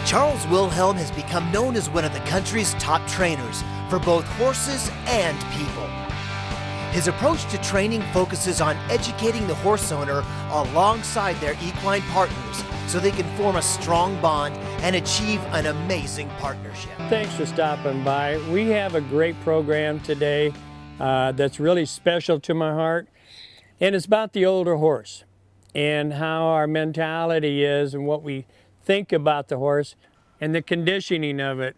Charles Wilhelm has become known as one of the country's top trainers for both horses and people. His approach to training focuses on educating the horse owner alongside their equine partners so they can form a strong bond and achieve an amazing partnership. Thanks for stopping by. We have a great program today that's really special to my heart, and it's about the older horse and how our mentality is and what we think about the horse and the conditioning of it,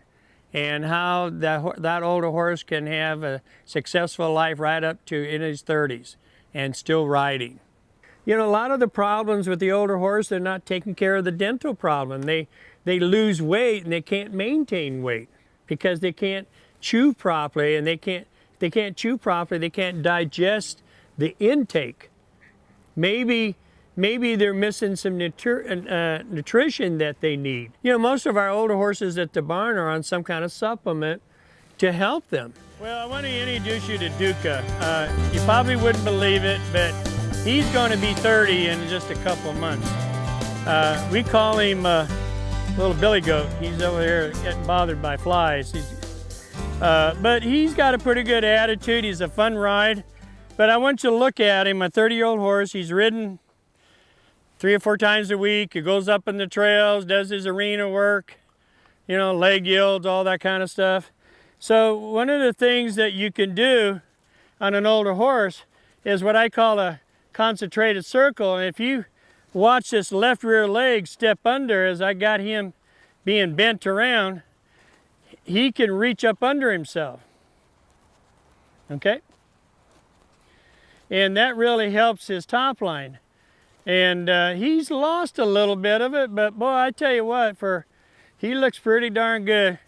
and how that older horse can have a successful life right up to in his 30s and still riding. You know, a lot of the problems with the older horse, they're not taking care of the dental problem. They lose weight and they can't maintain weight because they can't chew properly, and they can't chew properly, they can't digest the intake. Maybe they're missing some nutrition that they need. You know, most of our older horses at the barn are on some kind of supplement to help them. Well, I want to introduce you to Duca. You probably wouldn't believe it, but he's going to be 30 in just a couple months. We call him little Billy Goat. He's over here getting bothered by flies. But he's got a pretty good attitude. He's a fun ride. But I want you to look at him, a 30-year-old horse. He's ridden 3 or 4 times a week. He goes up in the trails, does his arena work, you know, leg yields, all that kind of stuff. So one of the things that you can do on an older horse is what I call a concentrated circle. And if you watch this left rear leg step under as I got him being bent around, he can reach up under himself, okay? And that really helps his top line. And he's lost a little bit of it, but boy, I tell you what, he looks pretty darn good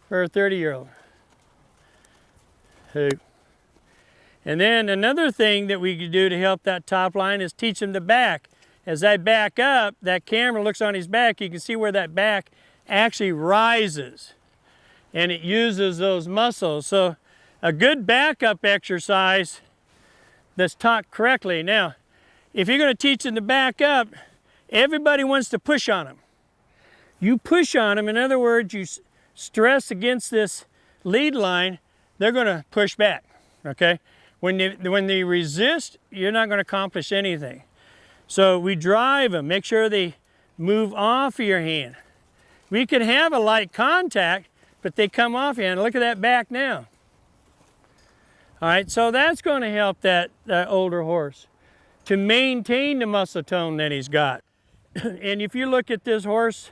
for a 30-year-old. And then another thing that we could do to help that top line is teach him to back. As I back up, that camera looks on his back, you can see where that back actually rises, and it uses those muscles. So a good backup exercise that's taught correctly. Now, if you're going to teach them to back up, everybody wants to push on them. You push on them, in other words, you stress against this lead line, they're going to push back, okay? When they resist, you're not going to accomplish anything. So we drive them, make sure they move off of your hand. We can have a light contact, but they come off your hand. Look at that back now. All right, so that's going to help that older horse to maintain the muscle tone that he's got. And if you look at this horse,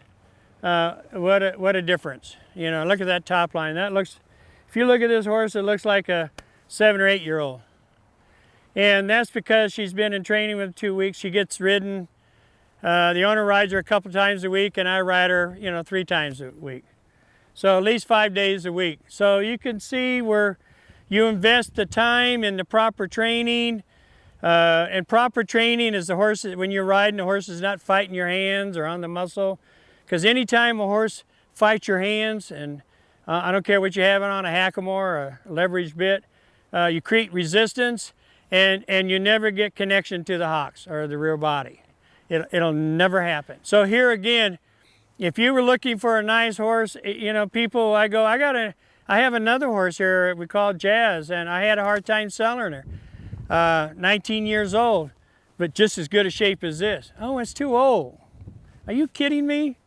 what a difference. You know, look at that top line. If you look at this horse, it looks like a 7 or 8-year-old. And that's because she's been in training with 2 weeks. She gets ridden. The owner rides her a couple times a week, and I ride her, 3 times a week. So at least 5 days a week. So you can see where you invest the time in the proper training. And proper training is the horse, when you're riding, the horse is not fighting your hands or on the muscle. Because anytime a horse fights your hands, and I don't care what you have it on, a hackamore or a leverage bit, you create resistance, and you never get connection to the hocks or the rear body. It'll never happen. So here again, if you were looking for a nice horse, people, I have another horse here we call Jazz, and I had a hard time selling her. 19 years old, but just as good a shape as this. Oh, it's too old. Are you kidding me?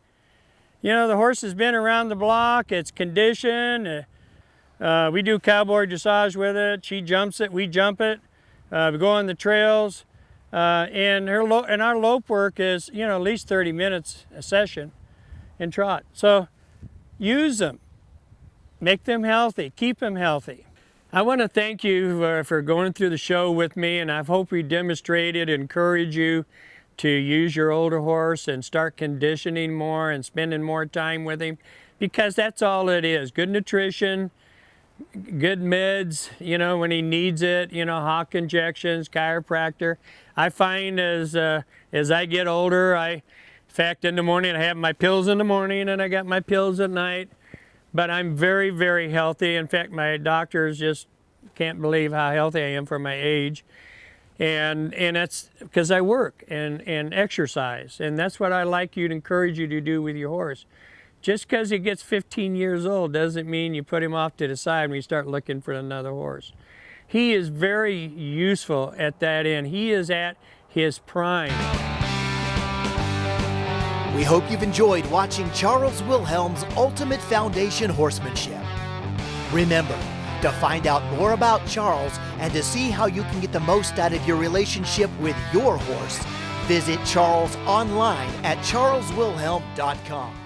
The horse has been around the block, it's conditioned. We do cowboy dressage with it. She jumps it, we jump it. We go on the trails. And our lope work is, at least 30 minutes a session in trot. So use them. Make them healthy. Keep them healthy. I want to thank you for going through the show with me, and I hope we demonstrated, encourage you to use your older horse and start conditioning more and spending more time with him, because that's all it is. Good nutrition, good meds, when he needs it, hock injections, chiropractor. I find as I get older, in fact, in the morning, I have my pills in the morning and I got my pills at night. But I'm very, very healthy. In fact, my doctors just can't believe how healthy I am for my age. And that's because I work and exercise, and that's what I like you to encourage you to do with your horse. Just because he gets 15 years old doesn't mean you put him off to the side when you start looking for another horse. He is very useful at that end. He is at his prime. We hope you've enjoyed watching Charles Wilhelm's Ultimate Foundation Horsemanship. Remember, to find out more about Charles and to see how you can get the most out of your relationship with your horse, visit Charles online at charleswilhelm.com.